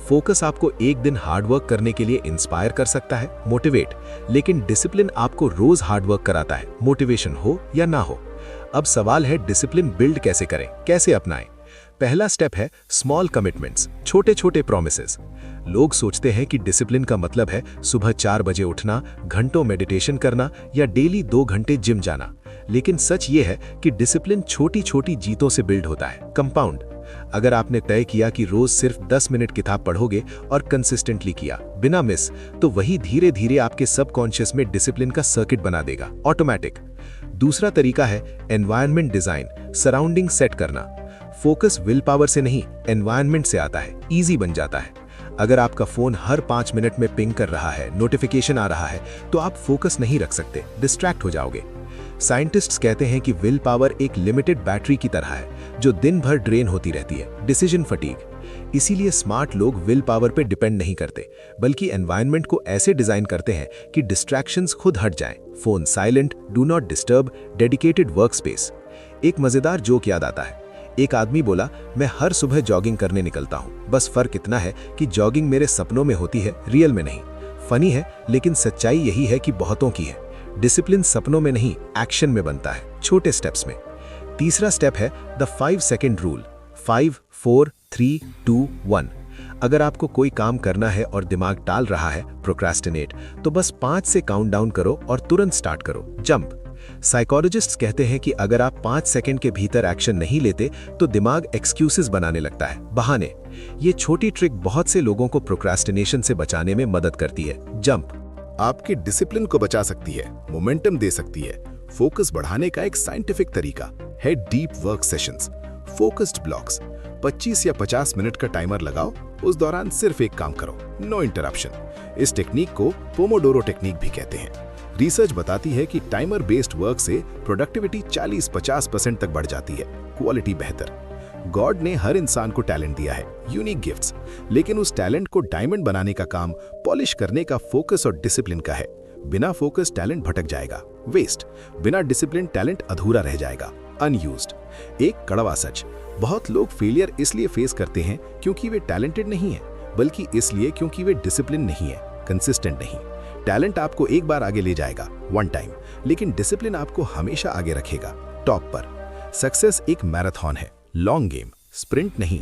फोकस आपको एक दिन हार्डवर्क करने के लिए इंस्पायर कर सकता है, मोटिवेट, लेकिन डिसिप्लिन आपको रोज हार्डवर्क कराता है, मोटिवेशन हो या ना हो। अब सवाल है, डिसिप्लिन बिल्ड कैसे करें, कैसे अपनाएं? पहला स्टेप है स्मॉल कमिटमेंट्स, छोटे छोटे प्रॉमिसेस। लोग सोचते हैं कि डिसिप्लिन का मतलब है सुबह 4 बजे उठना, घंटों मेडिटेशन करना या डेली 2 घंटे जिम जाना। लेकिन सच ये है कि डिसिप्लिन छोटी छोटी जीतों से बिल्ड होता है, कंपाउंड। अगर आपने तय किया कि रोज सिर्फ 10 मिनट किताब पढ़ोगे और कंसिस्टेंटली किया, बिना मिस, तो वही धीरे धीरे आपके सबकॉन्शियस में डिसिप्लिन का सर्किट बना देगा, ऑटोमेटिक। दूसरा तरीका है एनवायरनमेंट डिजाइन, सराउंडिंग सेट करना। फोकस विल पावर से नहीं, एनवायरनमेंट से आता है, इजी बन जाता है। अगर आपका फोन हर 5 मिनट में पिंग कर रहा है, नोटिफिकेशन आ रहा है, तो आप फोकस नहीं रख सकते, डिस्ट्रैक्ट हो जाओगे। साइंटिस्ट्स कहते हैं कि विल पावर एक लिमिटेड बैटरी की तरह है, जो दिन भर ड्रेन होती रहती है, डिसीजन फटीग। इसीलिए स्मार्ट लोग विल पावर पे डिपेंड नहीं करते, बल्कि एनवायरनमेंट को ऐसे डिजाइन करते हैं कि डिस्ट्रैक्शंस खुद हट जाएं। Phone silent, do not disturb, dedicated work space. एक मजेदार जोक याद आता है। एक आदमी बोला, मैं हर सुबह जॉगिंग करने निकलता हूं, बस फर्क इतना है कि जॉगिंग मेरे सपनों में होती है, रियल में नहीं। फनी है, लेकिन सच्चाई यही है कि बहुतों की है। डिसिप्लिन सपनों में नहीं, एक्शन में बनता है, छोटे स्टेप्स में। तीसरा स्टेप है द 5 सेकंड रूल, 5, 4, 3, 2, 1। अगर आपको कोई काम करना है और दिमाग टाल रहा है, प्रोक्रेस्टिनेट, तो बस 5 से काउंट डाउन करो और तुरंत स्टार्ट करो, जंप। साइकोलॉजिस्ट्स कहते हैं कि अगर आप 5 सेकंड के भीतर एक्शन नहीं लेते तो दिमाग एक्सक्यूजेस बनाने लगता है, बहाने। ये छोटी ट्रिक बहुत से लोगों को प्रोक्रेस्टिनेशन से बचाने में मदद करती है, जंप। आपके डिसिप्लिन को बचा सकती है, मोमेंटम दे सकती है। फोकस बढ़ाने का एक साइंटिफिक तरीका है deep work sessions, focused blocks. 25 या 50 मिनट का टाइमर लगाओ, उस दौरान सिर्फ एक काम करो, नो इंटरप्शन। इस टेक्निक को पोमोडोरो टेक्निक भी कहते हैं। रिसर्च बताती है कि टाइमर बेस्ड वर्क से प्रोडक्टिविटी 40-50% तक बढ़ जाती है, क्वालिटी बेहतर। गॉड ने हर इंसान को टैलेंट दिया है, यूनिक गिफ्ट्स, लेकिन उस टैलेंट को डायमंड बनाने का काम पॉलिश करने का फोकस और डिसिप्लिन का है। बिना फोकस टैलेंट भटक जाएगा, वेस्ट। बिना डिसिप्लिन टैलेंट अधूरा रह जाएगा, अनयूज्ड। एक कड़वा सच, बहुत लोग फेलियर इसलिए फेस करते हैं क्योंकि वे टैलेंटेड नहीं है, बल्कि इसलिए क्योंकि वे डिसिप्लिन नहीं है, कंसिस्टेंट नहीं। टैलेंट आपको एक बार आगे ले जाएगा, वन टाइम, लेकिन डिसिप्लिन आपको हमेशा आगे रखेगा, टॉप पर। सक्सेस एक मैराथन है, लॉन्ग गेम, स्प्रिंट नहीं।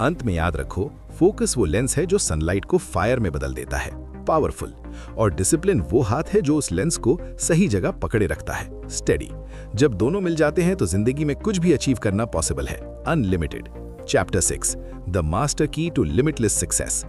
अंत में याद रखो, फोकस वो लेंस है जो सनलाइट को फायर में बदल देता है, पावरफुल। और डिसिप्लिन वो हाथ है जो उस लेंस को सही जगह पकड़े रखता है, स्टेडी। जब दोनों मिल जाते हैं तो जिंदगी में कुछ भी अचीव करना पॉसिबल है, अनलिमिटेड। चैप्टर 6, द मास्टर की टू लिमिटलेस सक्सेस।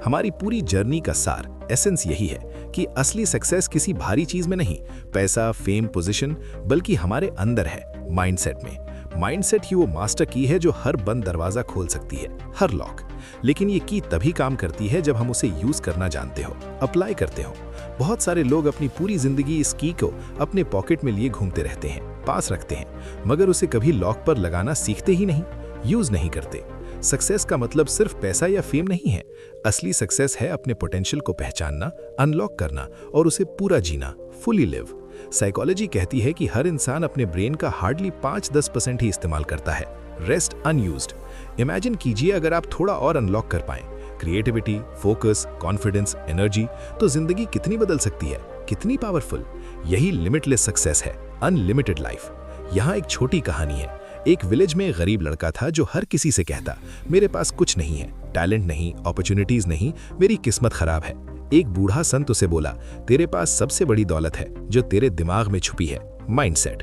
हमारी पूरी जर्नी का सार, एसेंस यही है कि असली सक्सेस किसी भारी चीज में नहीं, पैसा, फेम, पोजीशन, बल्कि हमारे अंदर है, माइंडसेट में। माइंडसेट ही वो मास्टर की है जो हर बंद दरवाजा खोल सकती है, हर लॉक। लेकिन ये की तभी काम करती है जब हम उसे यूज करना जानते हो, अप्लाई करते हो। बहुत सारे लोग अपनी पूरी जिंदगी इस की को अपने पॉकेट में लिए घूमते रहते हैं, पास रखते हैं, मगर उसे कभी लॉक पर लगाना सीखते ही नहीं, यूज नहीं करते। सक्सेस का मतलब सिर्फ पैसा या फेम नहीं है। असली सक्सेस है अपने पोटेंशियल को पहचानना, अनलॉक करना और उसे पूरा जीना, फुली लिव। साइकोलॉजी कहती है कि हर इंसान अपने ब्रेन का हार्डली 5-10% ही इस्तेमाल करता है, रेस्ट अनयूज्ड। इमेजिन कीजिए अगर आप थोड़ा और अनलॉक कर पाएं, क्रिएटिविटी, फोकस, कॉन्फिडेंस, एनर्जी, तो जिंदगी कितनी बदल सकती है, कितनी पावरफुल। यही लिमिटलेस सक्सेस है, अनलिमिटेड लाइफ। यहाँ एक छोटी कहानी है। एक विलेज में एक गरीब लड़का था जो हर किसी से कहता, मेरे पास कुछ नहीं है, टैलेंट नहीं, अपॉर्चुनिटीज नहीं, मेरी किस्मत खराब है। एक बूढ़ा संत उसे बोला, तेरे पास सबसे बड़ी दौलत है जो तेरे दिमाग में छुपी है, माइंडसेट।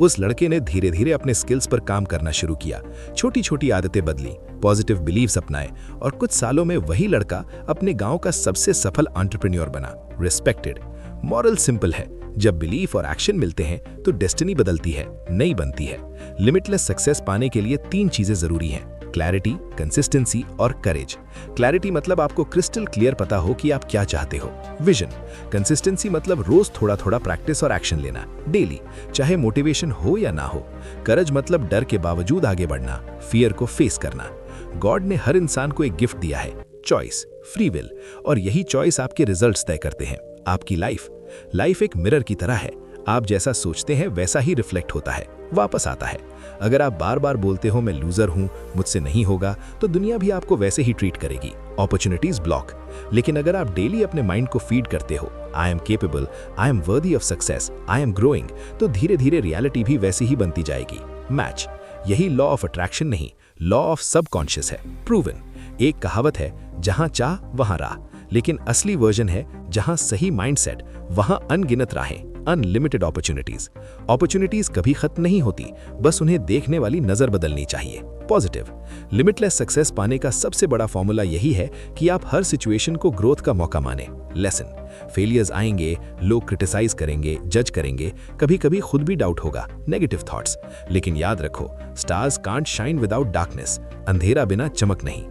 उस लड़के ने धीरे धीरे अपने स्किल्स पर काम करना शुरू किया, छोटी छोटी आदतें बदली, पॉजिटिव बिलीव्स अपनाए और कुछ सालों में वही लड़का अपने गांव का सबसे सफल एंटरप्रेन्योर बना, रिस्पेक्टेड। मॉरल सिंपल है, जब बिलीफ और एक्शन मिलते हैं तो डेस्टिनी बदलती है, नई बनती है। लिमिटलेस सक्सेस पाने के लिए 3 चीजें जरूरी हैं: क्लैरिटी, कंसिस्टेंसी और करेज। क्लैरिटी मतलब आपको क्रिस्टल क्लियर पता हो कि आप क्या चाहते हो। विजन। कंसिस्टेंसी मतलब रोज थोड़ा थोड़ा प्रैक्टिस और एक्शन लेना, डेली, चाहे मोटिवेशन हो या ना हो। करेज मतलब डर के बावजूद आगे बढ़ना, फियर को फेस करना। गॉड ने हर इंसान को एक गिफ्ट दिया है, चॉइस, फ्री विल, और यही चॉइस आपके रिजल्ट्स तय करते हैं। आपकी लाइफ एक मिरर की तरह है, आप जैसा सोचते हैं वैसा ही रिफ्लेक्ट होता है, वापस आता है। अगर आप बार बार बोलते हो मैं लूजर हूं, मुझसे नहीं होगा, तो दुनिया भी आपको वैसे ही ट्रीट करेगी, अपॉर्चुनिटीज ब्लॉक। लेकिन अगर आप डेली अपने माइंड को फीड करते हो, I am capable, I am worthy of success, I am growing, तो धीरे धीरे रियलिटी भी वैसी ही बनती जाएगी। मैच। यही लॉ ऑफ अट्रैक्शन नहीं, लॉ ऑफ सबकॉन्शियस है, प्रूवन। एक कहावत है, जहां चाह वहां राह, लेकिन असली वर्जन है, जहां सही माइंडसेट वहां अनगिनत राहें, अनलिमिटेड अपॉर्चुनिटीज कभी खत्म नहीं होती, बस उन्हें देखने वाली नजर बदलनी चाहिए, पॉजिटिव। लिमिटलेस सक्सेस पाने का सबसे बड़ा फॉर्मूला यही है कि आप हर सिचुएशन को ग्रोथ का मौका माने। लेसन। फेलियर्स आएंगे, लोग क्रिटिसाइज करेंगे, जज करेंगे, कभी कभी खुद भी डाउट होगा, नेगेटिव थॉट्स, लेकिन याद रखो, stars can't shine without darkness, अंधेरा बिना चमक नहीं।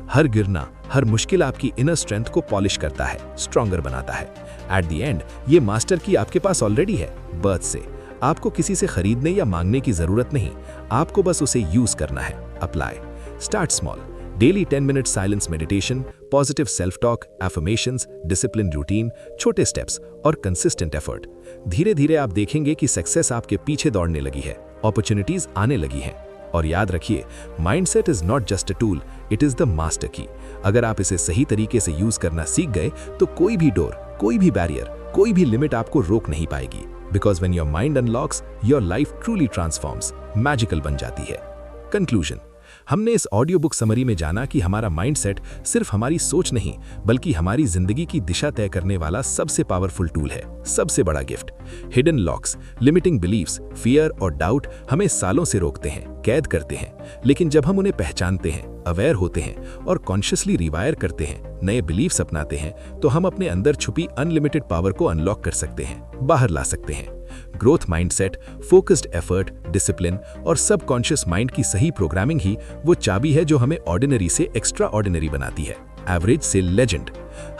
हर गिरना, हर मुश्किल आपकी इनर स्ट्रेंथ को पॉलिश करता है, स्ट्रॉन्गर बनाता है। एट द एंड ये मास्टर की आपके पास ऑलरेडी है, बर्थ से। आपको किसी से खरीदने या मांगने की जरूरत नहीं, आपको बस उसे यूज करना है, apply. Start small, daily 10 minute silence meditation, positive self talk, affirmations, discipline routine, छोटे स्टेप्स और कंसिस्टेंट एफर्ट। धीरे धीरे आप देखेंगे कि सक्सेस आपके पीछे दौड़ने लगी है, अपॉर्चुनिटीज आने लगी हैं। और याद रखिए, mindset is not just a tool, it is the master की। अगर आप इसे सही तरीके से यूज करना सीख गए तो कोई भी डोर, कोई भी बैरियर, कोई भी लिमिट आपको रोक नहीं पाएगी। Because when your mind unlocks, your life truly transforms, magical बन जाती है। कंक्लूजन। हमने इस ऑडियो बुक समरी में जाना कि हमारा माइंडसेट सिर्फ हमारी सोच नहीं, बल्कि हमारी जिंदगी की दिशा तय करने वाला सबसे पावरफुल टूल है, सबसे बड़ा gift. Hidden locks, limiting beliefs, fear और डाउट हमें सालों से रोकते हैं, कैद करते हैं, लेकिन जब हम उन्हें पहचानते हैं, अवेयर होते हैं और कॉन्शियसली रिवायर करते हैं, नए बिलीव्स अपनाते हैं, तो हम अपने अंदर छुपी अनलिमिटेड पावर को अनलॉक कर सकते हैं, बाहर ला सकते हैं। Growth mindset, focused effort, discipline और सबकॉन्शियस माइंड की सही प्रोग्रामिंग ही वो चाबी है जो हमें ऑर्डिनरी से एक्स्ट्रा ऑर्डिनरी बनाती है, एवरेज से लेजेंड।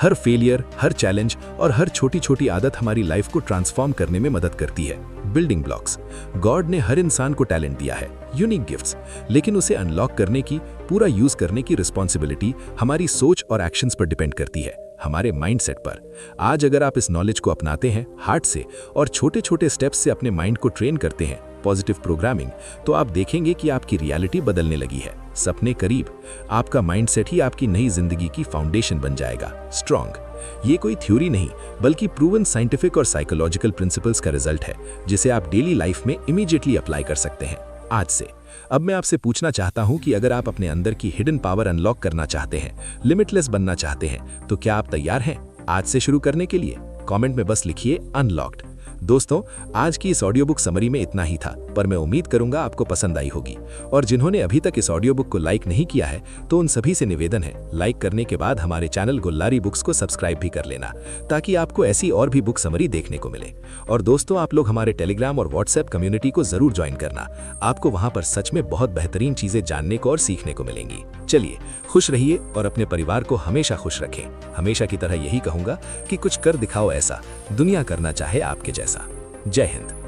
हर फेलियर, हर चैलेंज और हर छोटी छोटी आदत हमारी लाइफ को ट्रांसफॉर्म करने में मदद करती है। Building blocks. गॉड ने हर इंसान को टैलेंट दिया है, यूनिक गिफ्ट्स, लेकिन उसे अनलॉक करने की, पूरा यूज करने की रिस्पॉन्सिबिलिटी हमारी सोच और एक्शंस पर डिपेंड करती है, हमारे माइंडसेट पर। आज अगर आप इस नॉलेज को अपनाते हैं हार्ट से और छोटे छोटे स्टेप्स से अपने माइंड को ट्रेन करते हैं, पॉजिटिव प्रोग्रामिंग, तो आप देखेंगे कि आपकी रियलिटी बदलने लगी है, सपने करीब। आपका माइंडसेट ही आपकी नई जिंदगी की फाउंडेशन बन जाएगा, स्ट्रॉन्ग। ये कोई थ्योरी नहीं, बल्कि प्रूवन साइंटिफिक और साइकोलॉजिकल प्रिंसिपल्स का रिजल्ट है, जिसे आप डेली लाइफ में इमीडिएटली अप्लाई कर सकते हैं आज से। अब मैं आपसे पूछना चाहता हूं कि अगर आप अपने अंदर की हिडन पावर अनलॉक करना चाहते हैं, लिमिटलेस बनना चाहते हैं, तो क्या आप तैयार हैं आज से शुरू करने के लिए? कमेंट में बस लिखिए अनलॉक्ड। दोस्तों, आज की इस ऑडियो बुक समरी में इतना ही था, पर मैं उम्मीद करूंगा आपको पसंद आई होगी। और जिन्होंने अभी तक इस ऑडियो बुक को लाइक नहीं किया है, तो उन सभी से निवेदन है, लाइक करने के बाद हमारे चैनल गुल्लारी बुक्स को सब्सक्राइब भी कर लेना, ताकि आपको ऐसी और भी बुक समरी देखने को मिले। और दोस्तों, आप लोग हमारे टेलीग्राम और व्हाट्सएप कम्युनिटी को जरूर ज्वाइन करना, आपको वहां पर सच में बहुत बेहतरीन चीजें जानने को और सीखने को मिलेंगी। चलिए, खुश रहिए और अपने परिवार को हमेशा खुश रखें। हमेशा की तरह यही कहूंगा कि कुछ कर दिखाओ ऐसा, दुनिया करना चाहे आपके जैसा। जय हिंद।